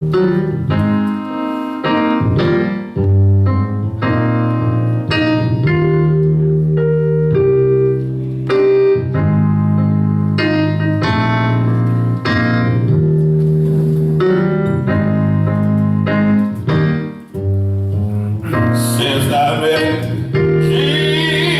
Since I met Jesus,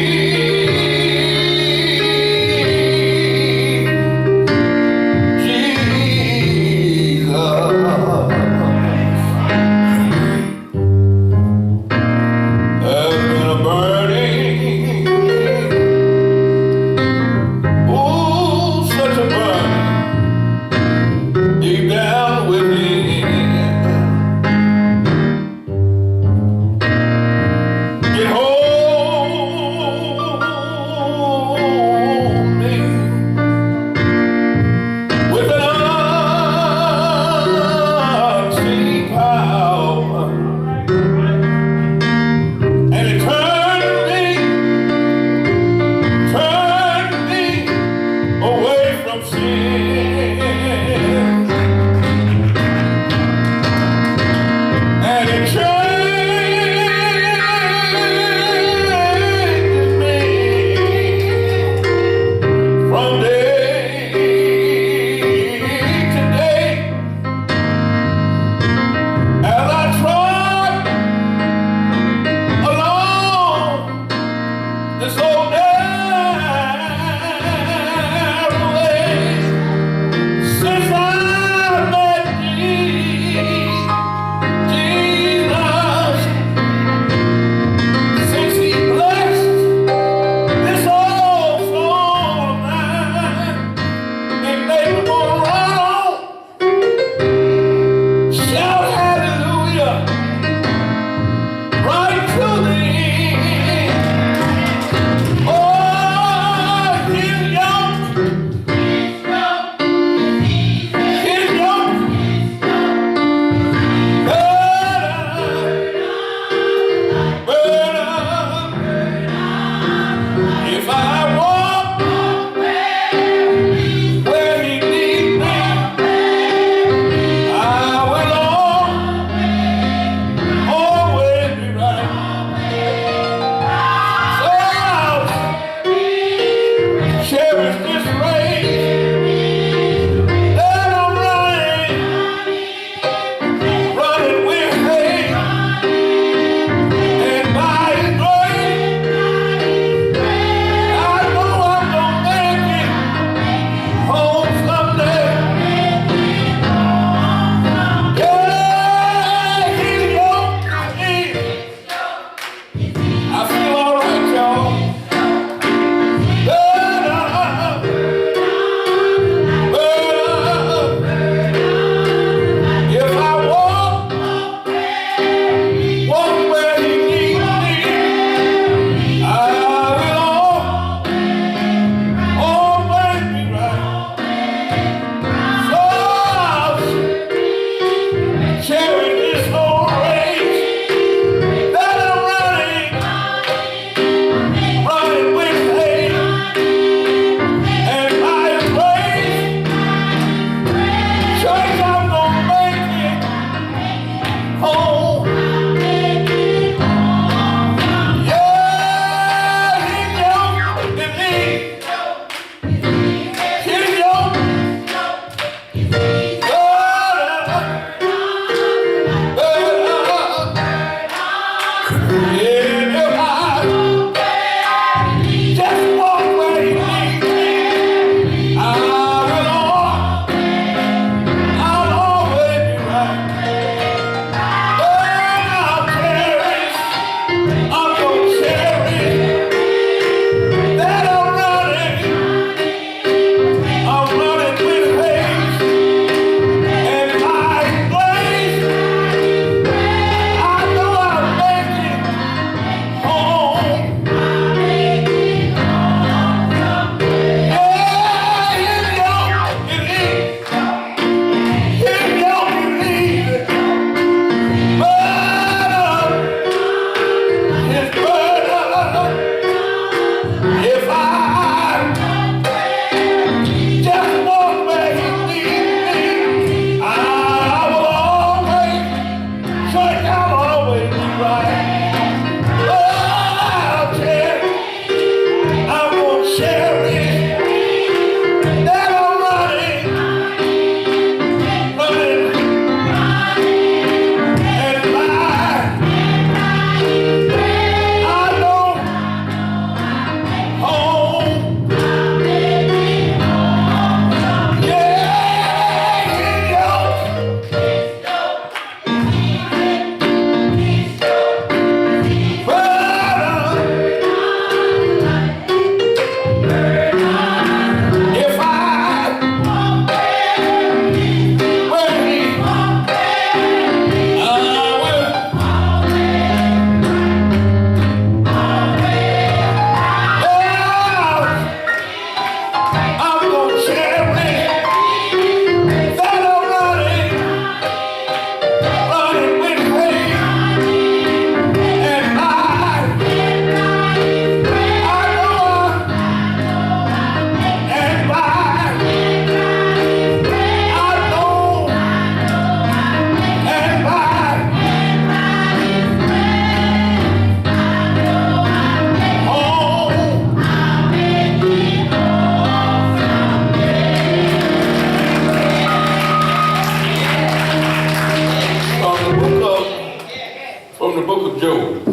the book of Job,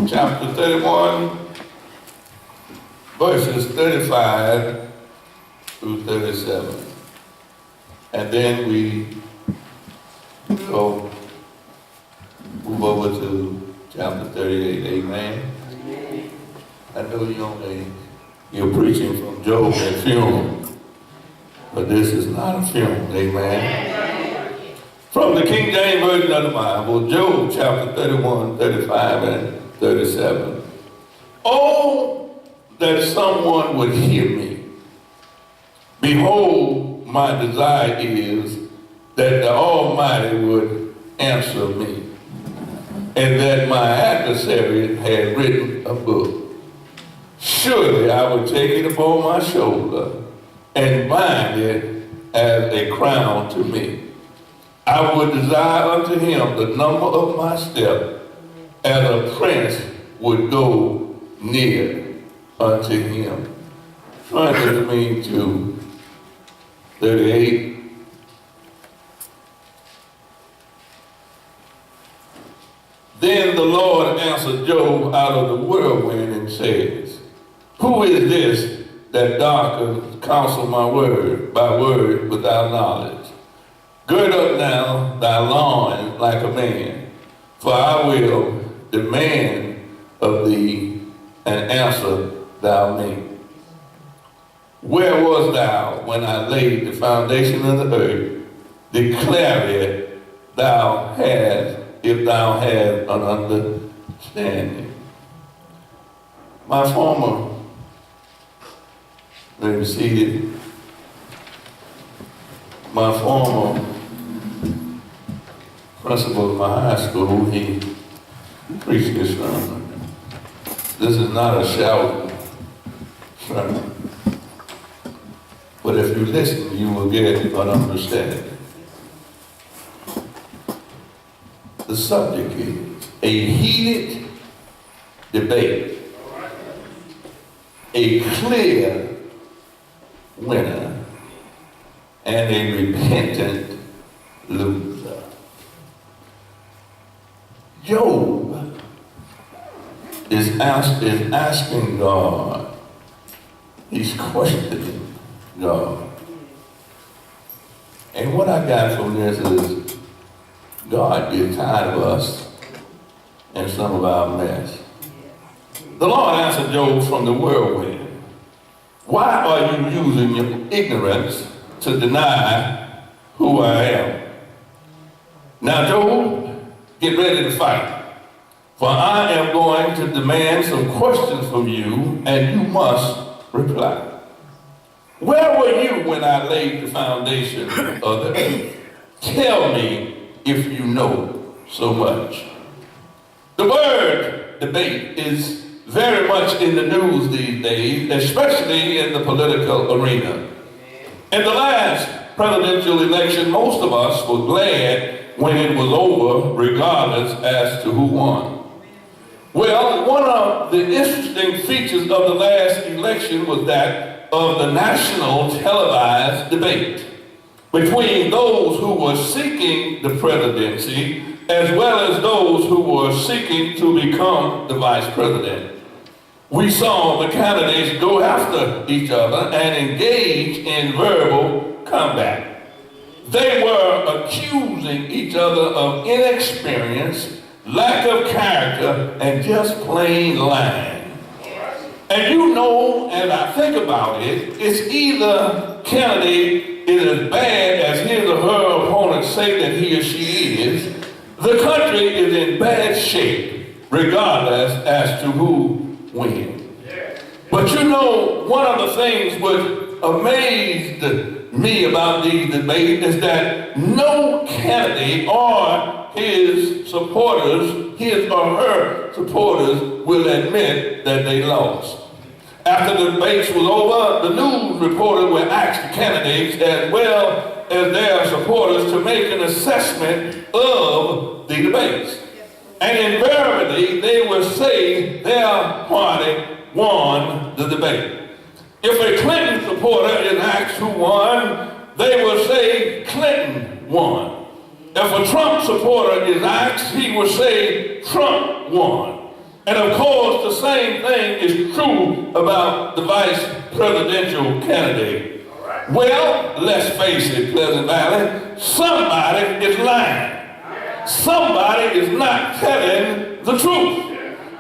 chapter 31, verses 35 through 37. And then we go move over to chapter 38. Amen. I know you're preaching from Job and funeral, but this is not a funeral. Amen. From the King James Version of the Bible, Job chapter 31, 35, and 37. Oh, that someone would hear me. Behold, my desire is that the Almighty would answer me, and that my adversary had written a book. Surely I would take it upon my shoulder and bind it as a crown to me. I would desire unto him the number of my steps, as a prince would go near unto him. Turn with me to 38. Then the Lord answered Job out of the whirlwind and says, who is this that darkens counsel my word by word without knowledge? Gird up now thy loins like a man, for I will demand of thee an answer thou me. Where was thou when I laid the foundation of the earth? Declare it, thou hast, if thou hast an understanding. My former, maybe seated, my former principal of my high school, he preached this sermon. This is not a shout sermon, but if you listen, you will get an understanding. The subject is a heated debate, a clear winner, and a repentant loser. Job is asking God, he's questioning God. And what I got from this is God gets tired of us and some of our mess. The Lord answered Job from the whirlwind, why are you using your ignorance to deny who I am? Now, Job, get ready to fight, for I am going to demand some questions from you, and you must reply. Where were you when I laid the foundation of the earth? Tell me if you know so much. The word debate is very much in the news these days, especially in the political arena. In the last presidential election, most of us were glad when it was over, regardless as to who won. Well, one of the interesting features of the last election was that of the national televised debate between those who were seeking the presidency as well as those who were seeking to become the vice president. We saw the candidates go after each other and engage in verbal combat. They were accusing each other of inexperience, lack of character, and just plain lying. And you know, as I think about it, it's either candidate is as bad as his or her opponents say that he or she is. The country is in bad shape, regardless as to who wins. But you know, one of the things which amazed me about these debates is that no candidate or his supporters, his or her supporters, will admit that they lost. After the debates was over, the news reporter will ask the candidates as well as their supporters to make an assessment of the debates. And invariably, they will say their party won the debate. If a Clinton supporter is asked who won, they will say Clinton won. If a Trump supporter is asked, he would say Trump won. And of course, the same thing is true about the vice presidential candidate. Well, let's face it, Pleasant Valley, somebody is lying. Somebody is not telling the truth.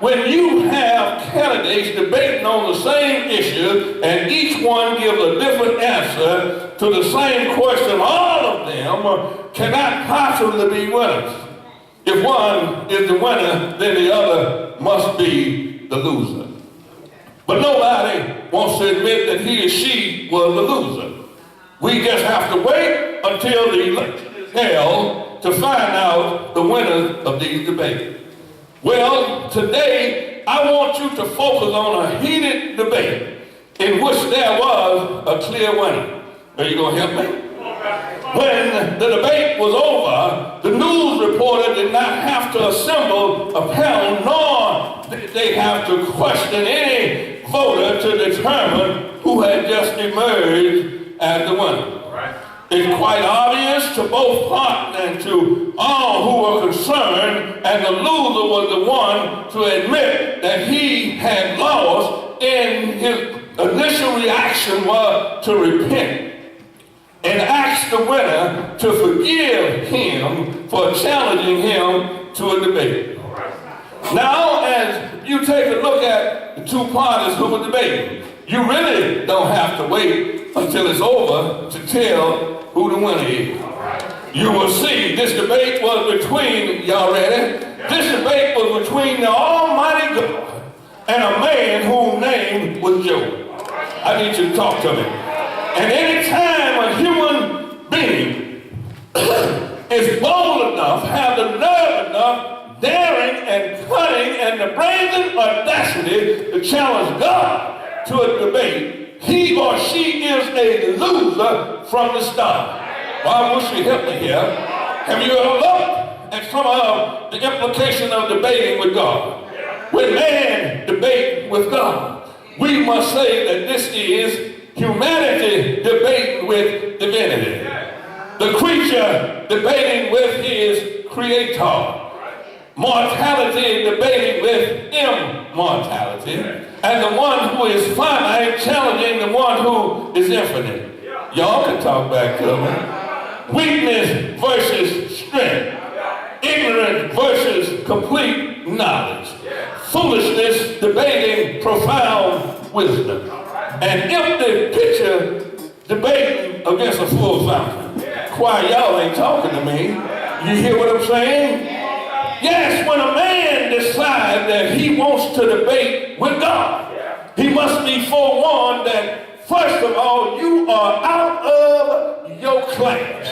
When you have candidates debating on the same issue and each one gives a different answer to the same question, all of them cannot possibly be winners. If one is the winner, then the other must be the loser. But nobody wants to admit that he or she was the loser. We just have to wait until the election is held to find out the winners of these debates. Well, today I want you to focus on a heated debate in which there was a clear winner. Are you going to help me? When the debate was over, the news reporter did not have to assemble a panel, nor did they have to question any voter to determine who had just emerged as the winner. It's quite obvious to both parties and to all who were concerned, and the loser was the one to admit that he had lost, and his initial reaction was to repent and ask the winner to forgive him for challenging him to a debate. Now, as you take a look at the two parties who were debating, you really don't have to wait until it's over to tell who the winner is. You will see this debate was between, y'all ready? This debate was between the Almighty God and a man whose name was Job. I need you to talk to me. And any time a human being is bold enough, have the nerve enough, daring and cunning and the brazen audacity to challenge God to a debate, he or she is a loser from the start. Well, I wish you helped me here. Have you ever looked at some of the implication of debating with God? When man debates with God, we must say that this is humanity debating with divinity. The creature debating with his creator. Mortality debating with immortality. And the one who is finite challenging the one who is infinite. Y'all can talk back to me. Weakness versus strength. Ignorance versus complete knowledge. Foolishness debating profound wisdom. An empty pitcher debating against a full fountain. Choir, y'all ain't talking to me. You hear what I'm saying? Yes, when a man decides that he wants to debate with God, he must be forewarned that, first of all, you are out of your class.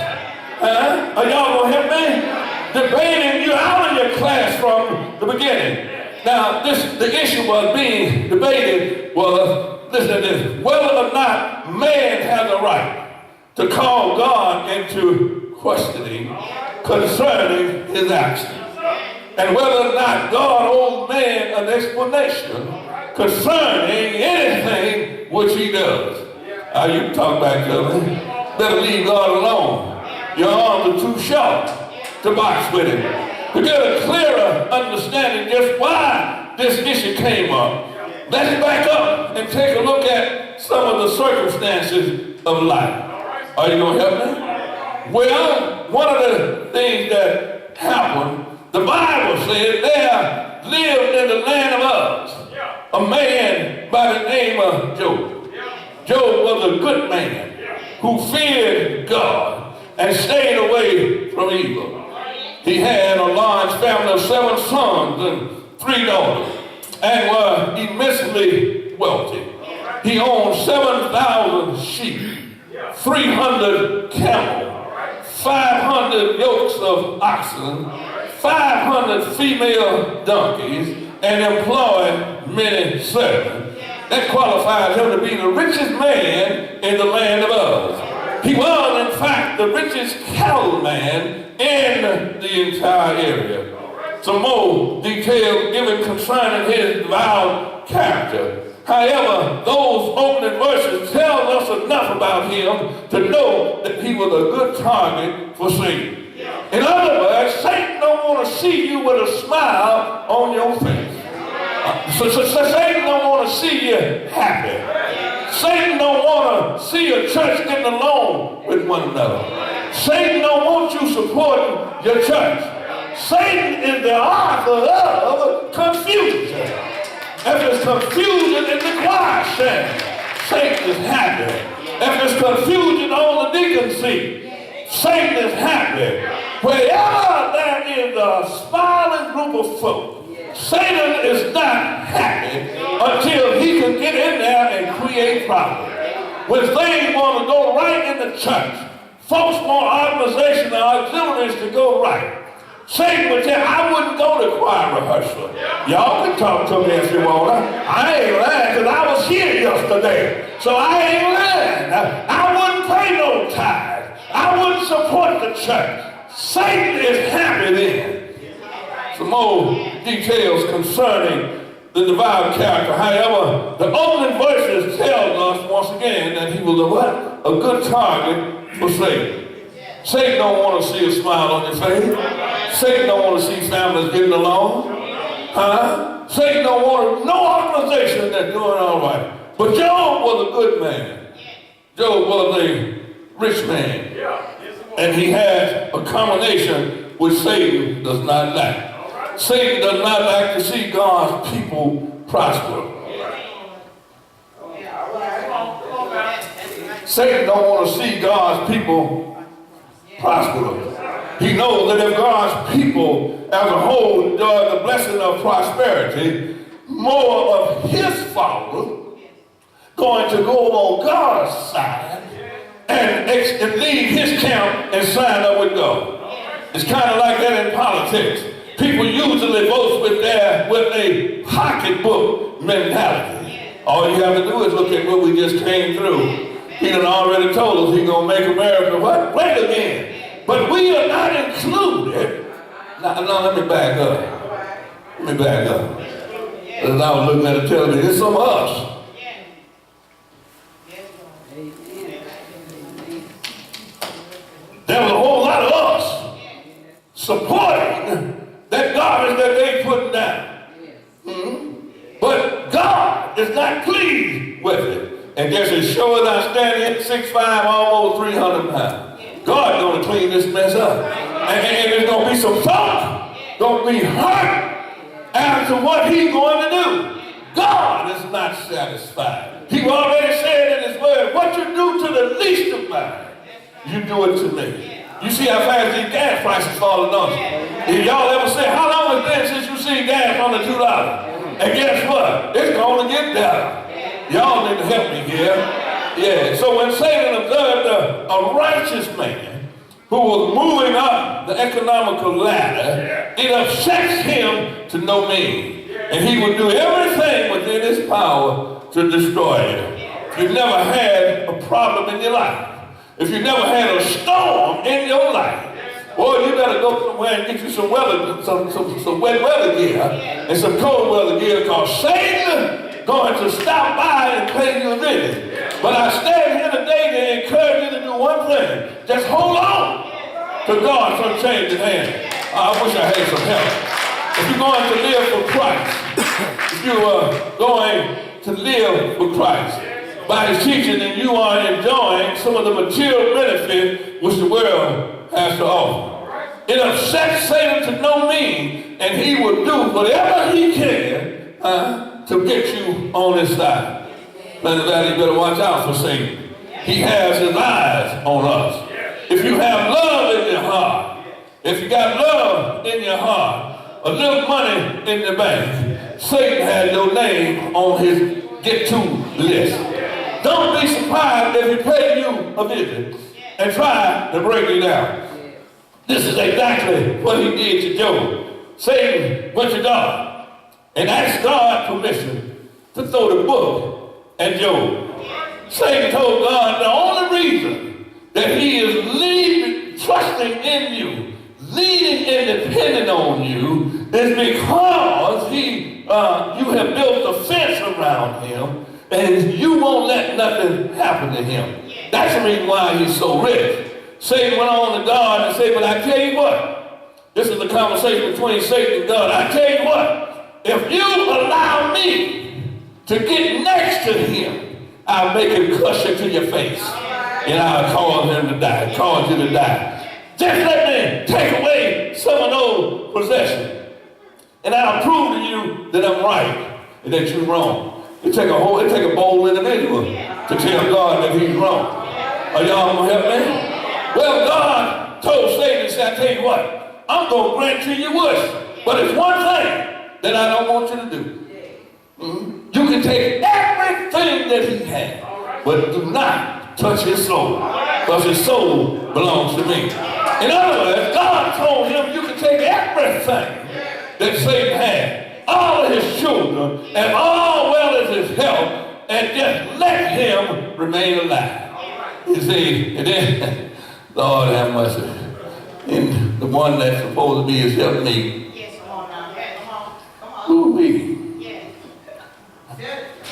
Are y'all gonna help me? Debating, you're out of your class from the beginning. Now, the issue was being debated was, listen to this, whether or not man has a right to call God into questioning concerning his actions. And whether or not God owes man an explanation concerning anything which he does. You can talk back to me. Better leave God alone. Your arms are too short to box with him. To get a clearer understanding just why this issue came up, let's back up and take a look at some of the circumstances of life. Are you going to help me? Well, one of the things that happened, the Bible said there lived in the land of Uz a man by the name of Job. Job was a good man who feared God and stayed away from evil. He had a large family of 7 sons and 3 daughters and was immensely wealthy. He owned 7,000 sheep, 300 camels, 500 yokes of oxen, 500 female donkeys, and employed many servants. That qualifies him to be the richest man in the land of Uz. He was, in fact, the richest cattleman in the entire area. Some more details given concerning his vile character. However, those opening verses tell us enough about him to know that he was a good target for Satan. In other words, Satan don't want to see you with a smile on your face. So Satan don't want to see you happy. Satan don't want to see a church getting along with one another. Satan don't want you supporting your church. Satan is the author of confusion. If there's confusion in the choir stand, Satan is happy. If there's confusion on the deacon seat, Satan is happy. Wherever there is a smiling group of folk, Satan is not happy until he can get in there and create problems. When things want to go right in the church, folks want organization and auxiliaries to go right. Satan would tell, I wouldn't go to choir rehearsal. Y'all can talk to me if you want. I ain't lying because I was here yesterday. So I ain't lying. I wouldn't pay no tithe. I wouldn't support the church. Satan is happy then. Some more details concerning the divine character. However, the opening verses tell us once again that he was a what? A good target for Satan. Satan don't want to see a smile on your face. Satan don't want to see families getting along. Satan don't want no organization that's doing all right. But Job was a good man. Job was a rich man. And he had a combination which Satan does not like. Satan does not like to see God's people prosper. Satan don't want to see God's people prosper. He knows that if God's people as a whole enjoy the blessing of prosperity, more of his followers going to go on God's side and leave his camp and sign up with God. It's kind of like that in politics. People usually vote with a pocketbook mentality. All you have to do is look at what we just came through. He done already told us he's going to make America what? Great again. But we are not included. Now, let me back up. Let me back up. As I was looking at the television, it's some of us. There was a whole lot of us supporting that garbage that they put down. But God is not pleased with it. And guess as sure as I stand here, 6'5", almost 300 pounds. God's going to clean this mess up. And there's going to be some folk going to be hurt as to what he's going to do. God is not satisfied. He already said in his word, what you do to the least of mine, you do it to me. You see how fast these gas prices falling on you. If y'all ever say, how long has it been since you seen gas under $2? And guess what? It's going to get better. Y'all need to help me here. Yeah. So when Satan observed a righteous man who was moving up the economical ladder, it upsets him to no mean. And he would do everything within his power to destroy you. If you've never had a problem in your life, if you never had a storm in your life, boy, you better go somewhere and get you some weather, some wet weather gear and some cold weather gear, because Satan going to stop by and pay you a visit. But I stand here today to encourage you to do one thing. Just hold on to God's unchanging hand. I wish I had some help. If you're going to live for Christ, if you are going to live for Christ, by his teaching, and you are enjoying some of the material benefit which the world has to offer. It upsets Satan to no mean, and he will do whatever he can to get you on his side. Matter of fact, you better watch out for Satan. He has his eyes on us. If you have love in your heart, if you got love in your heart, a little money in the bank, Satan has your name on his get-to list. Don't be surprised if he pays you a visit and try to break you down. This is exactly what he did to Job. Satan went to God and asked God permission to throw the book at Job. Satan told God the only reason that he is trusting in you, leaning and depending on you, is because you have built a fence around him, and you won't let nothing happen to him. That's the reason why he's so rich. Satan went on to God and said, said, but I tell you what, this is a conversation between Satan and God. I tell you what, if you allow me to get next to him, I'll make him cuss you to your face. And I'll cause him to die, cause you to die. Just let me take away some of those possessions. And I'll prove to you that I'm right and that you're wrong. It take a bold individual to tell God that he's wrong. Are y'all gonna help me? Well, God told Satan, he said, I tell you what, I'm gonna grant you your wish. But it's one thing that I don't want you to do. You can take everything that he had, but do not touch his soul, because his soul belongs to me. In other words, God told him you can take everything that Satan had, all of his children, and all well as his health, and just let him remain alive. You see, and then, Lord have mercy, and the one that's supposed to be his helpmate. Yes, come on now. Come on. Ooh-wee.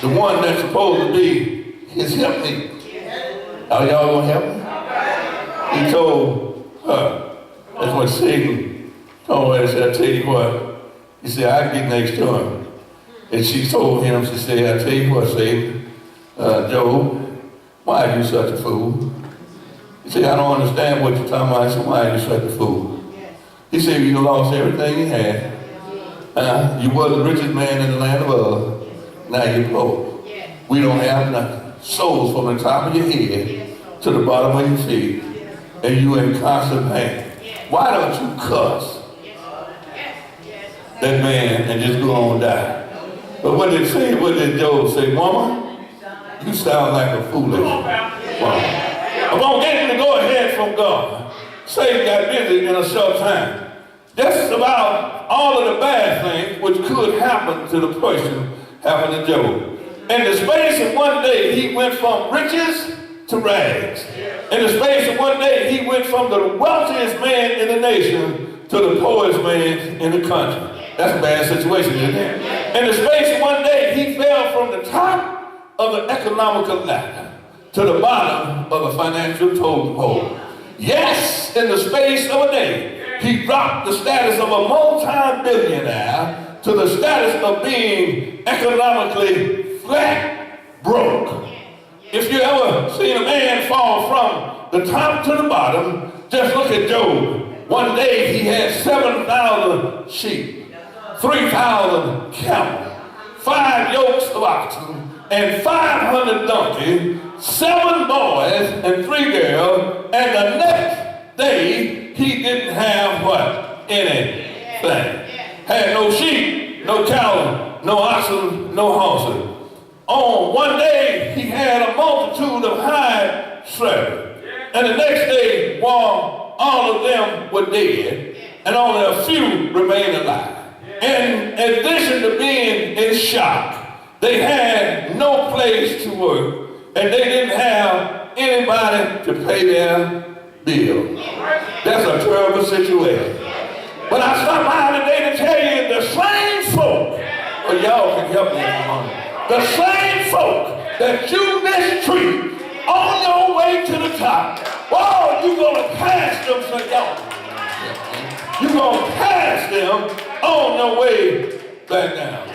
The one that's supposed to be his helpmate. Are y'all gonna help me? He told her, that's what Satan told her. He said, I tell you what. He said, I get next to him. And she told him, she said, I tell you what, Satan, Job, why are you such a fool? He said, I don't understand what you're talking about. I said, why are you such a fool? He said, you lost everything you had. You were the richest man in the land of Uz. Now you're poor. We don't have nothing. Souls from the top of your head to the bottom of your feet. And you in constant pain. Why don't you cuss that man and just go on and die? But what did say? What did Job say? Woman, you sound like a foolish woman. I'm going to get him to go ahead from God. Satan got busy in a short time. Just about all of the bad things which could happen to the person happened to Job. In the space of one day, he went from riches to rags. In the space of one day, he went from the wealthiest man in the nation to the poorest man in the country. That's a bad situation, isn't it? In the space of one day, he fell from the top of the economical ladder to the bottom of the financial totem pole. Yes, in the space of a day, he dropped the status of a multi-billionaire to the status of being economically flat broke. If you ever seen a man fall from the top to the bottom, just look at Job. One day he had 7,000 sheep, 3,000 cattle, 5 yokes of oxen, and 500 donkeys, 7 boys and 3 girls, and the next day he didn't have what? Anything. Had no sheep, no cattle, no oxen, no horses. On one day, he had a multitude of hired servants. And the next day, while all of them were dead, and only a few remained alive. And in addition to being in shock, they had no place to work, and they didn't have anybody to pay their bills. That's a terrible situation. But I stopped by today to tell you the same folk, well, y'all can help me in a moment. The same folk that you mistreat on your way to the top. Oh, you're going to pass them, so y'all. You're going to pass them on your way back down.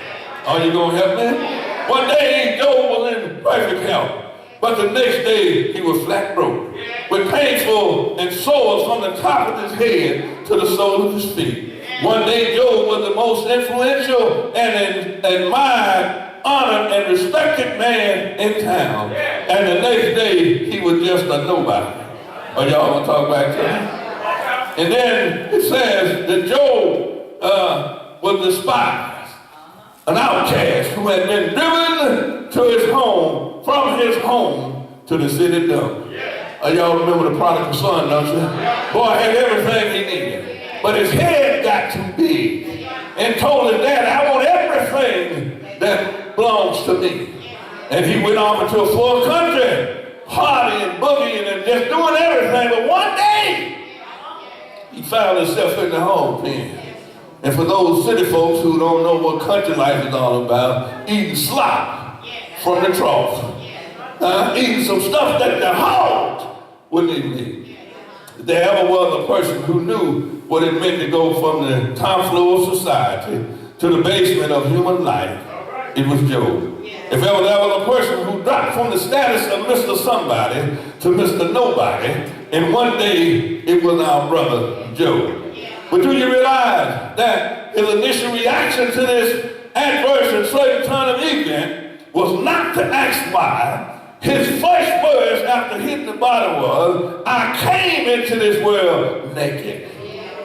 Are you going to help me? One day, Job was in perfect health. But the next day, he was flat broke, with painful and sores from the top of his head to the sole of his feet. One day, Job was the most influential and admired, honored, and respected man in town. And the next day, he was just a nobody. Are y'all going to talk back to me? And then it says that Job was despised, an outcast who had been driven to his home, from his home to the city dump. Y'all remember the prodigal son, don't you? Boy had everything he needed, but his head got too big and told his dad, I want everything that belongs to me. And he went off into a full country, partying and boogieing and just doing everything. But one day, he found himself in the hog pen. And for those city folks who don't know what country life is all about, eating slop from the trough. Eating some stuff that the hogs wouldn't even eat. there ever was a person who knew what it meant to go from the top floor of society to the basement of human life, it was Job. If ever there was a person who dropped from the status of Mr. Somebody to Mr. Nobody, and one day it was our brother Job. But do you realize that his initial reaction to this adverse and certain turn of event was not to ask why? His first words after hitting the bottom was, I came into this world naked.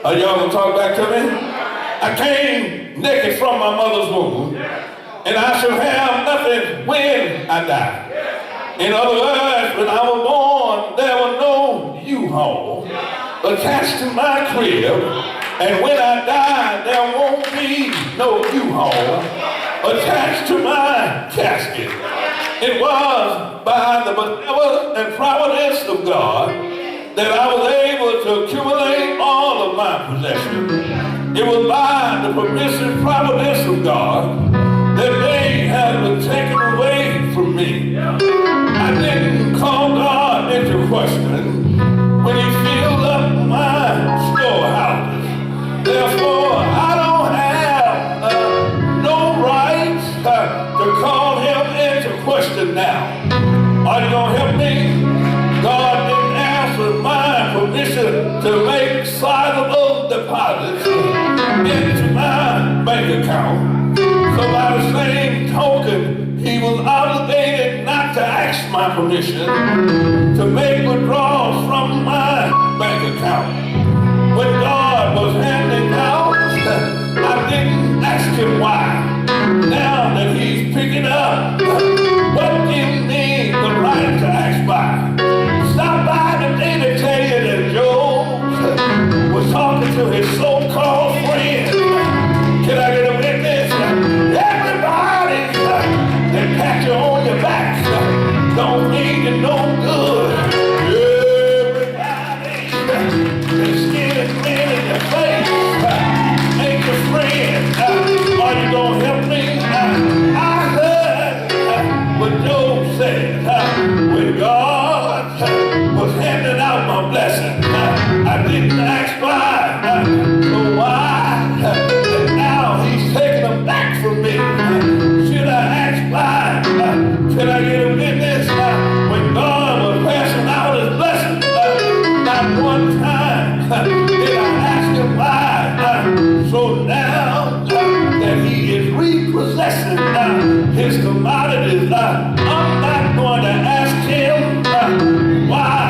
Are y'all gonna talk back to me? I came naked from my mother's womb, and I shall have nothing when I die. In other words, when I was born, there was no U-Haul attached to my crib, and when I die, there won't be no U-Haul attached to my casket. It was by the benevolence and providence of God that I was able to accumulate all of my possessions. It was by the permissive providence of God that they had been taken away from me. I didn't call God into question when he filled up my storehouses. Therefore, I don't have no right to call him into question now. Are you going to help me? God didn't ask for my permission to make sizable deposits into my bank account. So by the same token, he was obligated not to ask my permission to make withdrawals from my bank account. When God was handing out, I didn't ask him why. Now that he's picking up, what gives me the right to ask why? Stop by today to tell you that Job was talking to his so-called friend. Can I get a witness? Everybody that pat you on your back don't mean you no good. Everybody that skin and grin in your face ain't your friend. Are you gonna help me? I heard what Job said when God was handing out my blessing. I didn't ask why. So why? Now he's taking them back from me. Should I ask why? Can I get a witness? When God was passing out his blessing, not one time did I ask him why. So now that he is repossessing his commodities, I'm not going to ask him why.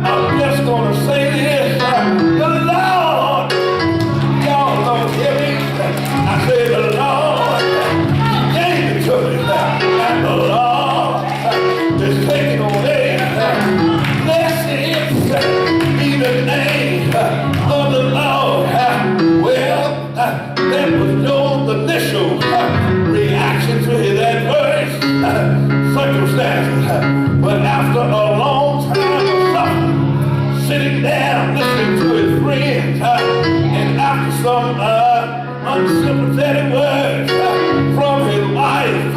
I'm just going to say this. The Lord, y'all don't hear me? I say the Lord gave it to me. And the Lord is taking away. Blessed be the name of the Lord. Well, that was Job's initial reaction to his adverse circumstances. But after a long time of suffering, sitting down, listening to his friends, and after some unsympathetic words from his wife,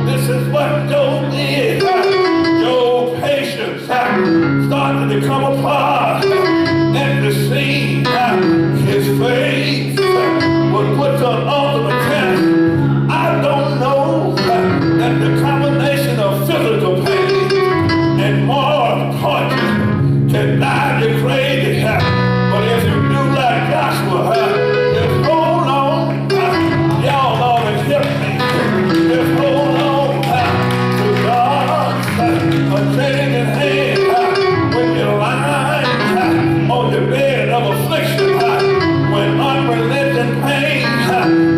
this is what Job did. Job's patience started to come apart at the scene. His faith was put to an ultimate test. I don't know that the combination of physical pain and moral torture can drive you crazy. But if you do like Joshua, just hold on. Y'all always help me. Just hold on to God's unchanging hand when you're lying on your bed of affliction, when unrelenting pain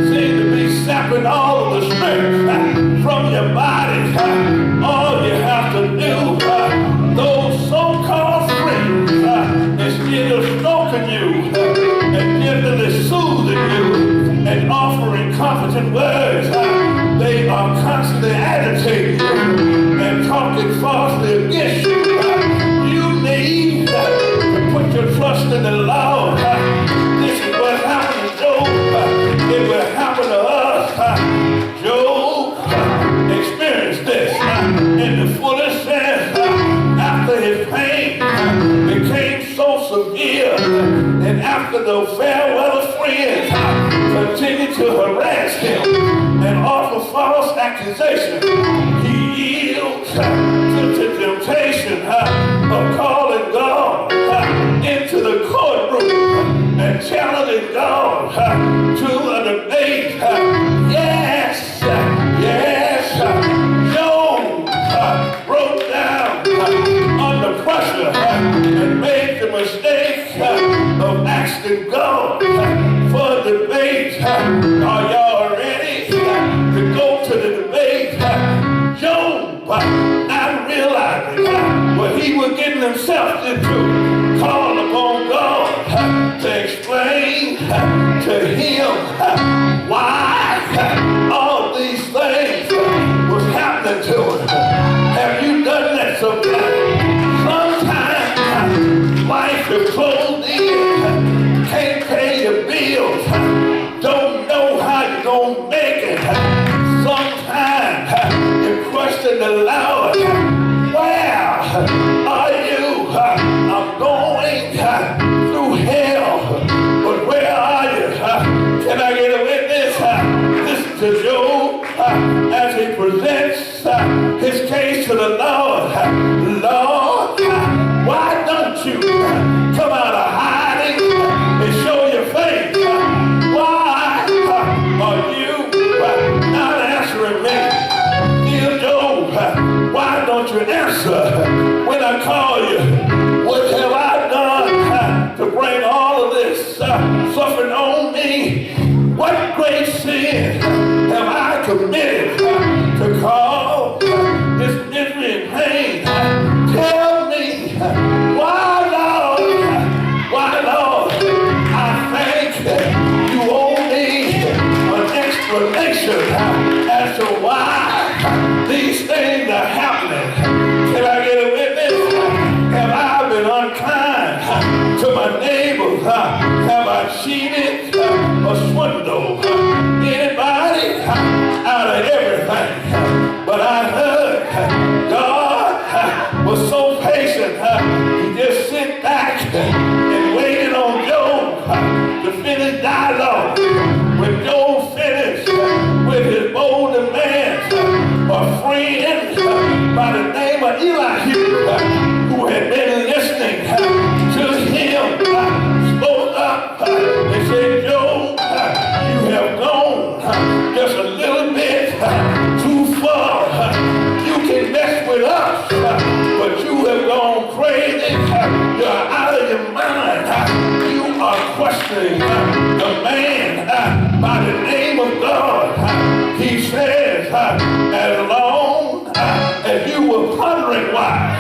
seems to be sapping all of the strength from your body. All you have to do, those so-called friends, instead of stroking you and gently soothing you and offering comforting words, they are constantly agitating you and talking falsely against you. You need to put your trust in the Lord. This is what happened to Job. It will happen to us. Job experienced this in the fullest sense after his pain became so severe. And after the farewell of friends continued to harass him and offer false accusations, he yields to the temptation of calling God into the courtroom and challenging God to a debate. Yes, Job broke down under pressure and made the mistake of asking God for a debate. Are y'all ready to go to the debate? Job, not realizing what he was getting himself into, called upon God to explain to him why all these things was happening to him. Have you done that sometimes? Sometimes life is closed in, can't pay your bills, don't know how you're gonna make it. Sometimes you question the Lord, where are you? I'm going through hell, but where are you? Can I get a witness? Listen to Job as he presents his case to the Lord. Lord, why don't you come out of hiding and show your face? Why are you not answering me? Dear Job, why don't you answer when I call you? What have I done to bring all of this suffering on me? What great sin have I committed to cause this misery and pain? Tell me, why, Lord, I think you owe me an explanation as to why these things are happening. Can I get a witness? Have I been unkind to my neighbors? Have I cheated or swindled anybody out of everything? But I heard God was so patient, he just sit back and waited on Job to finish dialogue. When Job finished with his bold demands, a friend by the name of Elihu, who had been listening to him, spoke up and said, Job, you have gone just a little bit too far. You can mess with us, but you have gone crazy. You're out of your mind. You are questioning the man by the name of God. He says, as long as you were pondering why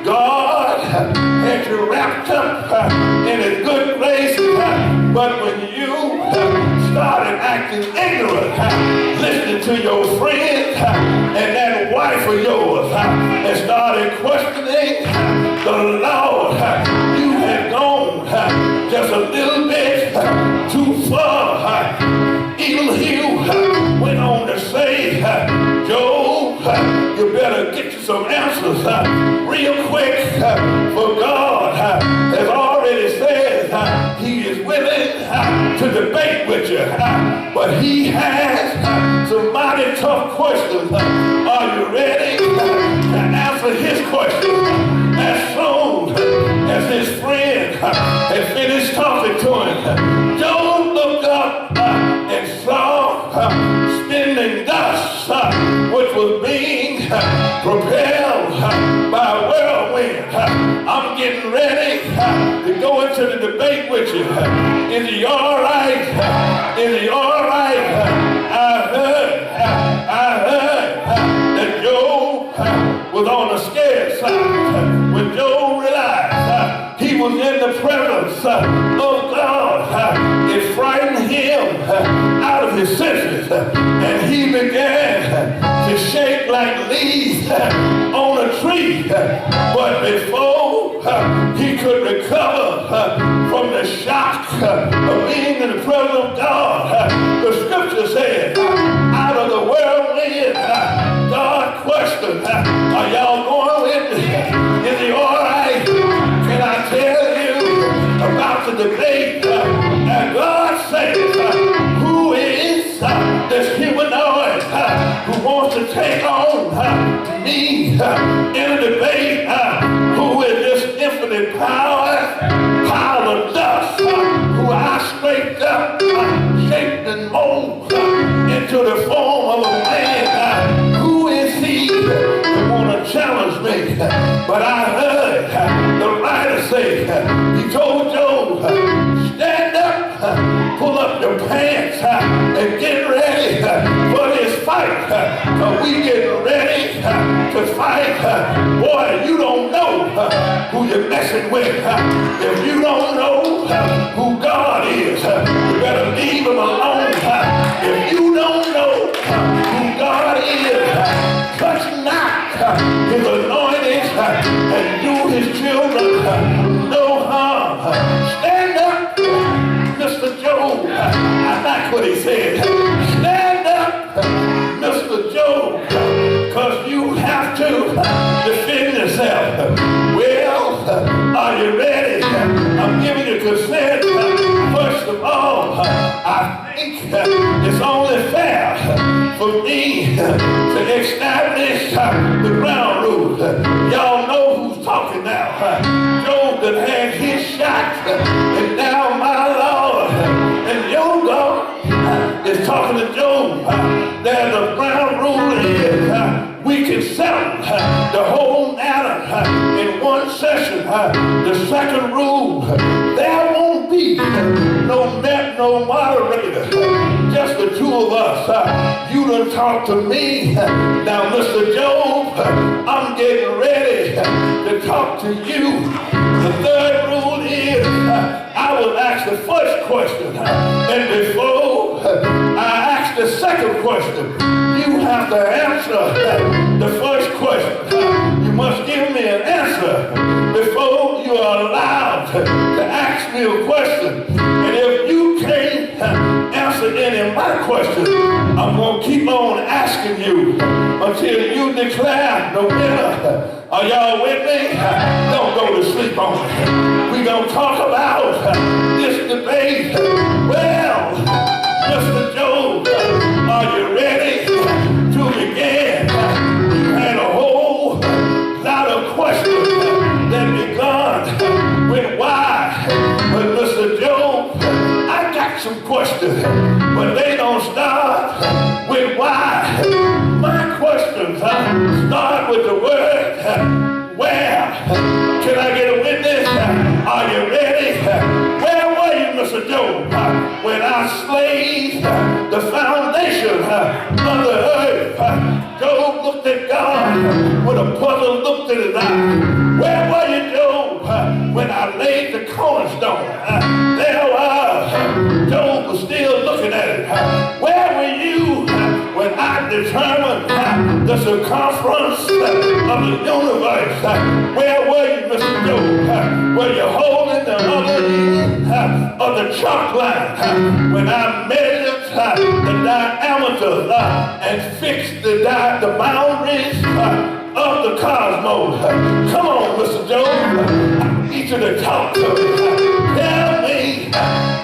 God had you wrapped up in his good graces, but when you started acting ignorant, listening to your friends and that wife of yours, and started questioning the Lord, you had gone just a little bit too far. Elihu went on to say, Job, you better get you some answers real quick, for God has already said he is willing to debate with you, but he has some mighty tough questions. Are you ready to answer his questions? As soon as his friend had finished talking to him, Job looked up and saw spinning dust, which was being propelled by a whirlwind. I'm getting ready to go into the debate with you. Is he all right? Is he all right? I heard that Job was on the scared side. When Job realized he was in the presence of God, it frightened him out of his senses, and he began to shake like leaves on a tree. But before he could recover from the shock of being in the presence of God, the scripture said, out of the whirlwind, God questioned, are y'all going with me? Is he all right? Can I tell you about the debate debate. And God says, who is this humanoid who wants to take on me in a debate? Who is this infinite power, pile of dust, who I scraped up, shaped and molded into the form of a man? Who is he who want to challenge me? But I heard the writer say, he told Job, stand up, pull up your pants, and get ready for this fight. We get ready to fight. Boy, you don't know who you're messing with. If you don't know who God is, you better leave him alone. If you don't know who God is, touch not his anointing and do his children no harm. Stand up, Mr. Job. I like what he said. Stand up, Mr. Job, because you have to defend yourself. Well, are you ready? I'm giving you consent. First of all, I think it's only fair for me to establish the ground rules. Y'all know who's talking now. Job that had his shot, and now my Lord and your God is talking to Job. There's a ground rule is we can settle the whole matter in one session. The second rule, there won't be no net, no moderator, just the two of us. You done talk to me. Now, Mr. Job, I'm getting ready to talk to you. The third rule is I will ask the first question, and before I ask the second question, you have to answer the first question. You must give me an answer before you are allowed to ask me a question. And if you can't answer any of my questions, I'm going to keep on asking you until you declare the winner. Are y'all with me? Don't go to sleep on me. We're going to talk about this debate. Well, Mr. Job, are you ready to begin? You had a whole lot of questions that begun with why. But Mr. Job, I got some questions, but they don't start with why. My questions start with the word where. Can I get a witness? Are you ready? Where were you, Mr. Job, when I slayed the foundation of the earth? Job looked at God with a puzzled look in his eye. Where were you, Job, when I laid the cornerstone? There was. Job was still looking at it. Where were you when I determined the circumference of the universe? Where were you, Mr. Job? Were you holding the other end of the chalk line when I measured the diameter and fixed the boundaries of the cosmos? Come on, Mr. Job. I need you to talk to me. Tell me,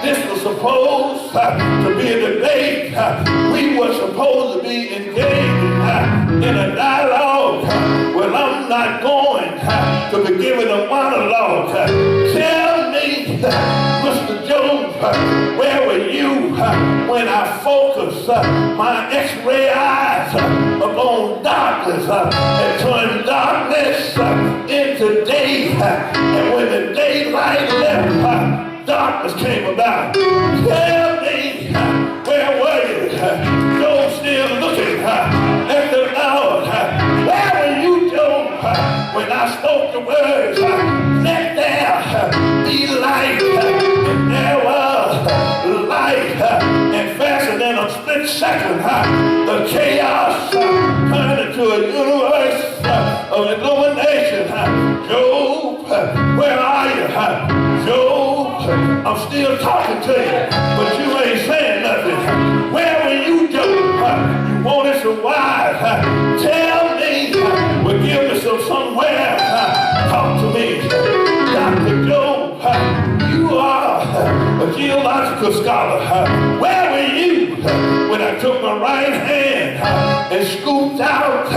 this was supposed to be a debate. We were supposed to be engaged in a dialogue. Well, I'm not going to be giving a monologue. Tell me, Mr. Job, where were you when I focused my X-ray eyes upon darkness and turned darkness into day? And when the daylight left, darkness came about. Tell me, where were you? Job still looking at the Lord. Where were you, Job, when I spoke the words, let there be light? And there was light. And faster than a split second, the chaos turned into a universe of illumination. Job, where are you? Job, I'm still talking to you, but you ain't saying nothing. Where were you, Job? You wanted some wise. Tell me, well, give me some somewhere. Talk to me. Dr. Job, you are a geological scholar. Where were you when I took my right hand and scooped out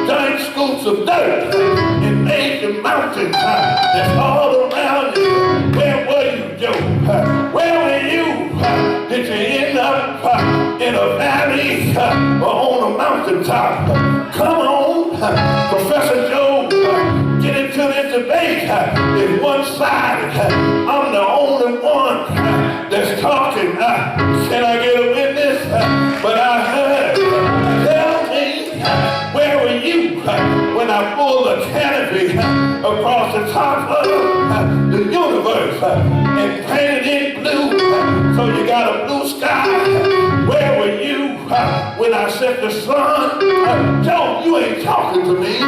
giant scoops of dirt and made the mountain that's all around you? Where were you, Job? Where were you? Did you end up in a valley or on a mountaintop? Come on, Professor Job, get into this debate. It's one-sided. I'm the only one that's talking. Can I get a witness? But I heard. Tell me, where were you when I pulled a canopy across the top of the universe and painted it blue so you got a blue sky? Where were you when I set the sun? Joe, you ain't talking to me.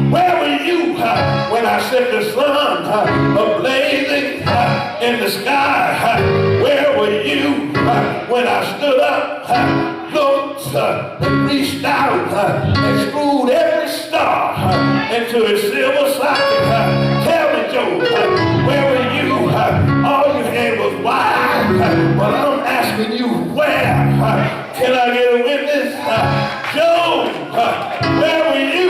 Where were you when I set the sun ablazing in the sky? Where were you when I stood up, looked, and reached out and screwed every star into a silver socket? Tell me, Joe, where were you? All you had was why, but I'm asking you where? Can I get a witness? Joe, where were you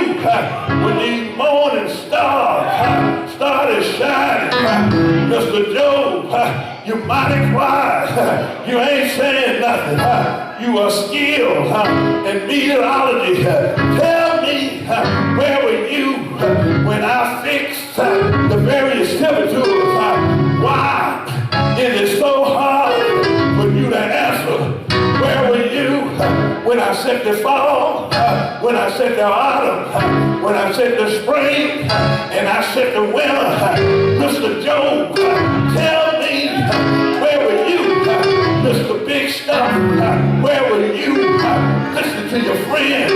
when these morning stars started shining? Mr. Joe, you mighty quiet. You ain't saying nothing. You are skilled in meteorology. Tell me, where were you when I fixed the various temperatures? Why is it so hard for you to answer? Where were you when I set the fall, when I set the autumn, when I set the spring, and I set the winter? Mr. Job, tell me, where were you, Mr. Big Stuff? Where were you? Listen to your friends.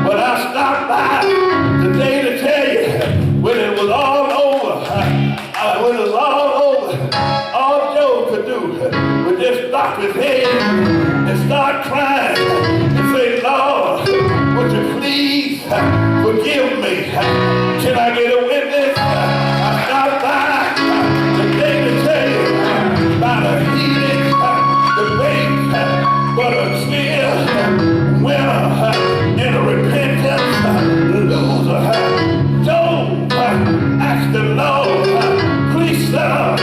But I stopped by today to tell you, when it was all over, when it was all over, all Job could do was just stop his head and start crying and say, Lord, would you please forgive me? Can I get a witness? I stopped by today to tell you about a heated debate, but a clear winner and a repentant loser. Job asked the Lord, please sir,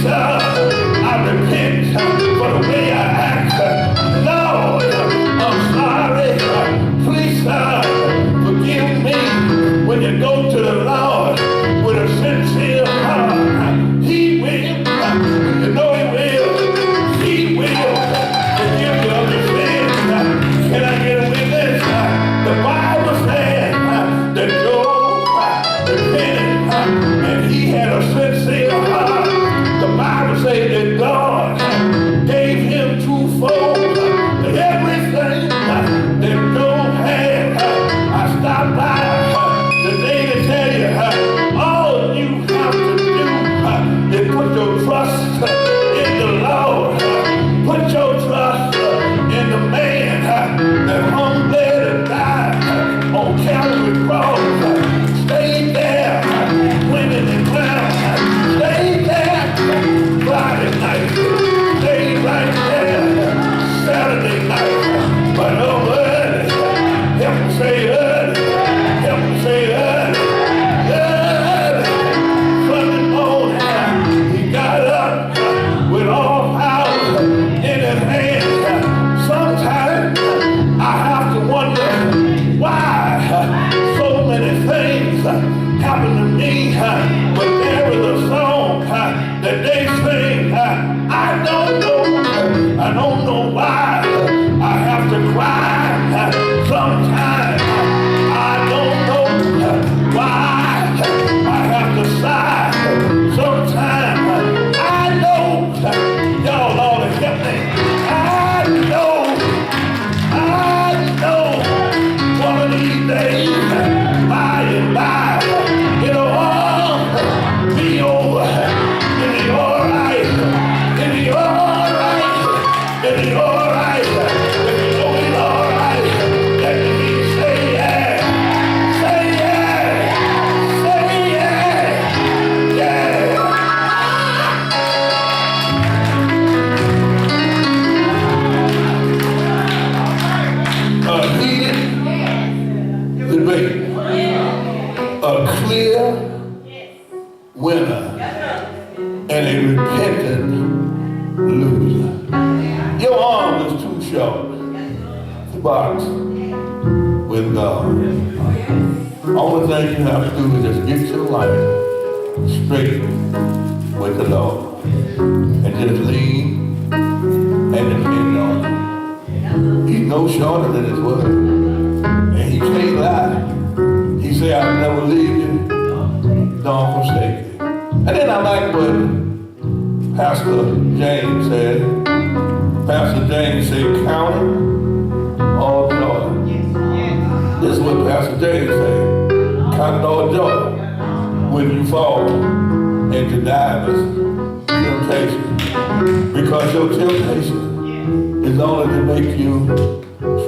I repent for the way I act. Lord, I'm sorry. Please, forgive me when short to box with God. Only thing you have to do is just get your life straight with the Lord. And just lean and depend on Him. He's no shorter than His word. And He can't lie. He said, I'll never leave you, nor forsake you. And then I like what Pastor James said. Pastor James said, count it all joy. This is what Pastor James said. Count it all joy when you fall into divers temptation. Because your temptation is only to make you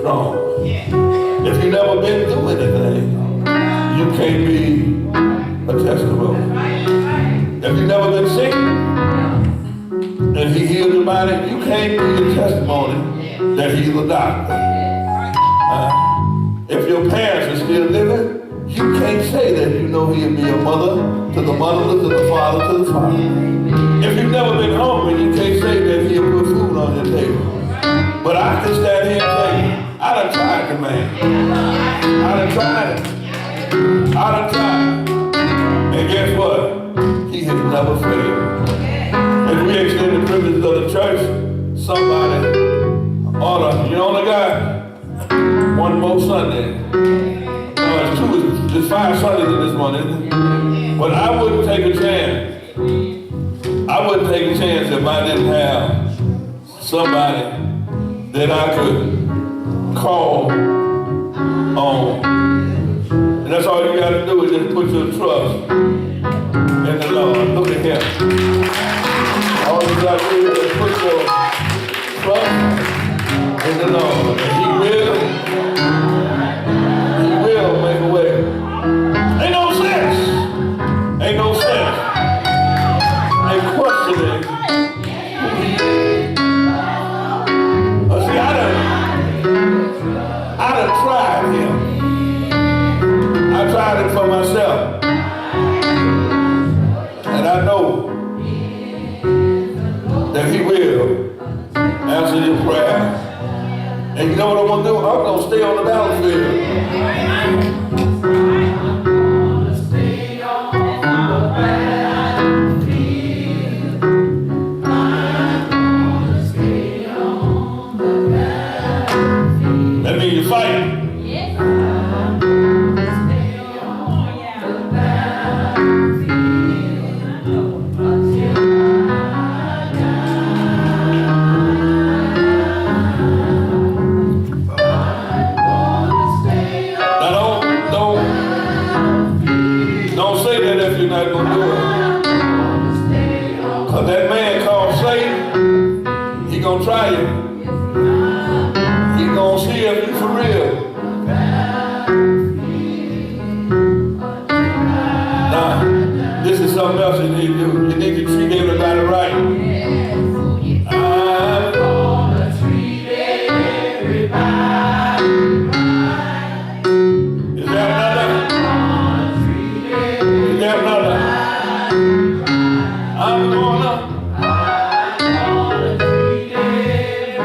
strong. If you've never been through anything, you can't be a testimony. If you've never been sick and He healed your body, you can't be a testimony that He's a doctor. If your parents are still living, you can't say that you know He'll be a mother to the motherless, to the father, to the father. If you've never been hungry, you can't say that He'll put food on your table. But I can stand here and tell you, I done tried the man. I done tried it. I done tried. And guess what? He has never failed. If we extend the privileges of the church, somebody ought to, you only got one more Sunday. No, it's 5 Sundays in this one, isn't it? But I wouldn't take a chance. I wouldn't take a chance if I didn't have somebody that I could call on. And that's all you got to do is just put your trust in the Lord. Look at Him. All you got to do is put your trust in the Lord. And He will make a way. Ain't no sense in questioning who He is. See, I done tried Him. I tried it for myself. And I know that He will answer your prayer. And you know what I'm going to do? I'm going to stay on the battlefield. That means you fight. Don't say that if you're not going to do it. Because that man called Satan, he going to try you. He going to see if you for real. Now, this is something else you need to do. You need to treat everybody right. I'm going to treat everybody right. Is there another? I'm gonna treat everybody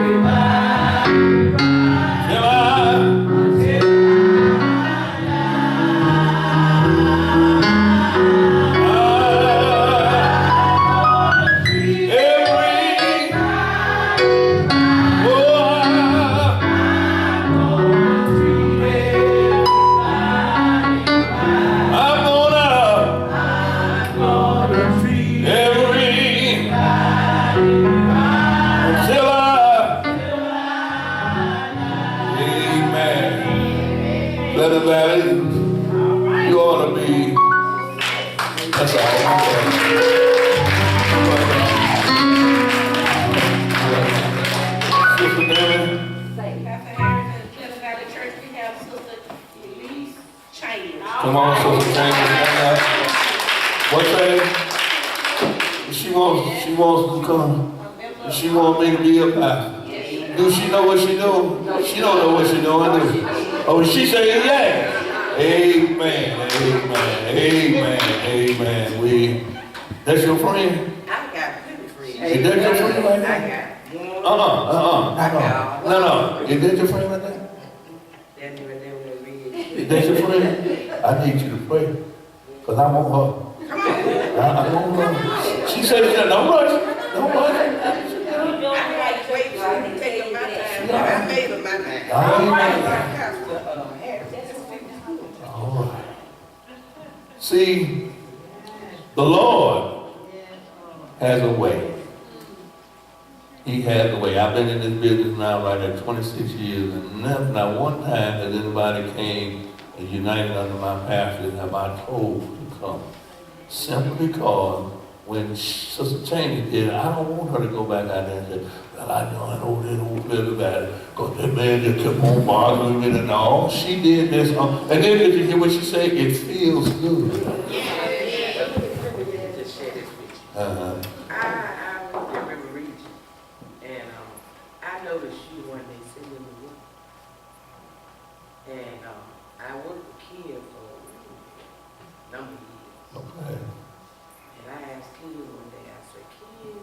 till you ought to be. That's all. Sister Mary. Pastor Harrison, Pleasant Valley Church, we have Sister Elise Chain. Come on, Sister Chain. What's that? She wants to come. She wants me to be a pastor. Do she know what she doing? She don't know what she doing, do she? Oh, she say yeah. Amen, amen, amen, amen. That's your friend? I got two friends. Is that your friend right now? I got. No. Is that your friend right there? Is that your friend? I need you to pray. Because I want her. Come on. I want her. She said, don't rush. Don't rush. Wait, take my time. I made up my mind. All right. See, the Lord has a way. He has a way. I've been in this business now right at 26 years, and not one time that anybody came and united under my pastor have I told to come. Simply because when Sister Cheney did, I don't want her to go back out there and say, well, I know an old little about it, because that man just kept on bothering me and all. She did this, and then did you hear what she said? It feels good. Uh-huh. I remember reading, and I noticed you one day sitting in the room, and I worked with Ken for a number of years, Okay. and I asked Ken one day, I said, Ken,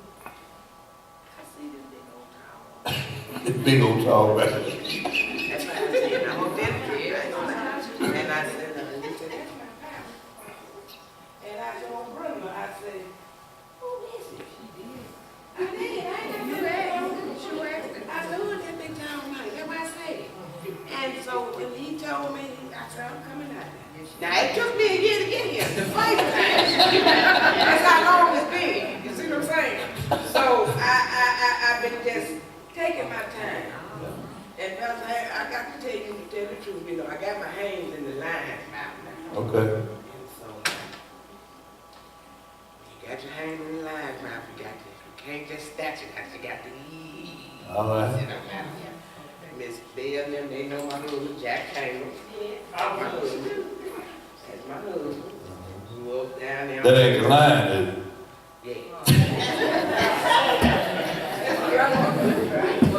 I see this big old tower. This big old tall man. That's what I said, I'm a dedicated, and I said, he said, that's my pastor. And I told Brenda, I said, who is it? She did. I did, I ain't got to ask. She asked me. I said, who is that big town man? That's what I said. And so when he told me, I said, I'm coming out there. Now, it took me a year to get here, the first time. That's how long it's been, you see what I'm saying? So I've been just taking my time. And Pastor, I got to tell the truth, you know, I got my hands in the lion's mouth now. Okay. And so, you got your hands in the lion's mouth, you can't just snatch it, you got to eat. All right. Miss Bell and them, they know my husband, Jack Taylor. That's my husband. That's my husband. Grew up down there. That ain't the line, is it? Yeah.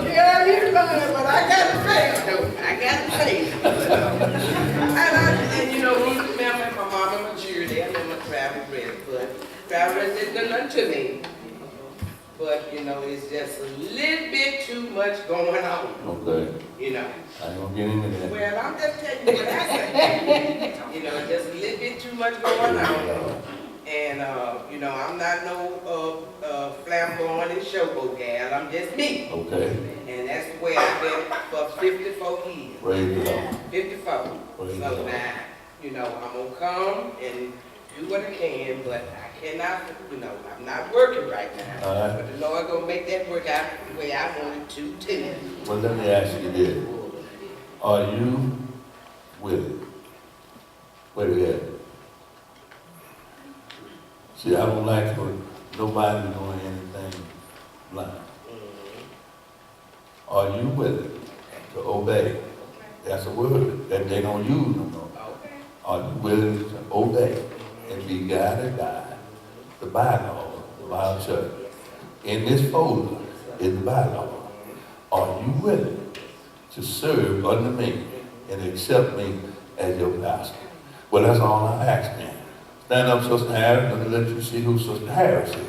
Yeah, you lying, but I got the faith, though. I got the faith. and you know, Ruth remember my mom and my cheerleader, and then my travel dress, but travel dress didn't do nothing to me. But, you know, it's just a little bit too much going on, Okay. you know. I ain't gonna get into that. Well, I'm just telling you what I say. You know, just a little bit too much going on. And, you know, I'm not no flamboyant and showboat gal. I'm just me. Okay. And that's the way I've been for 54 years. Praise the Lord. 54. Praise the So Lord. now, you know, I'm going to come and do what I can, but I cannot, you know, I'm not working right now. All right. But the Lord going to make that work out the way I want it to, too. Well, let me ask you this. Are you with it? Where we at? See, I don't like for nobody doing anything blind. Are you with it to obey? That's a word that they don't use no more. Okay. Are you willing to obey and be guided by the bylaw of our church? In this folder is the bylaw. Are you willing to serve under me and accept me as your pastor? Well, that's all I ask now. Stand up, Sister Harris. Let me let you see who Sister Harris is.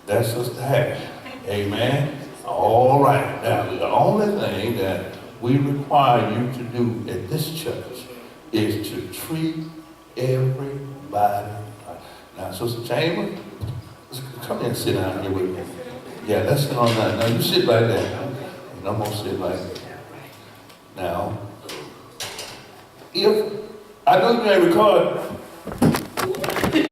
That's Sister Harris. Amen. All right. Now, the only thing that we require you to do at this church is to treat everybody right. Now, Sister Chambers, come here and sit down here with me. Yeah, let's sit on that. Now, you sit right there. And I'm going to sit right there. Now, if I know you ain't recording,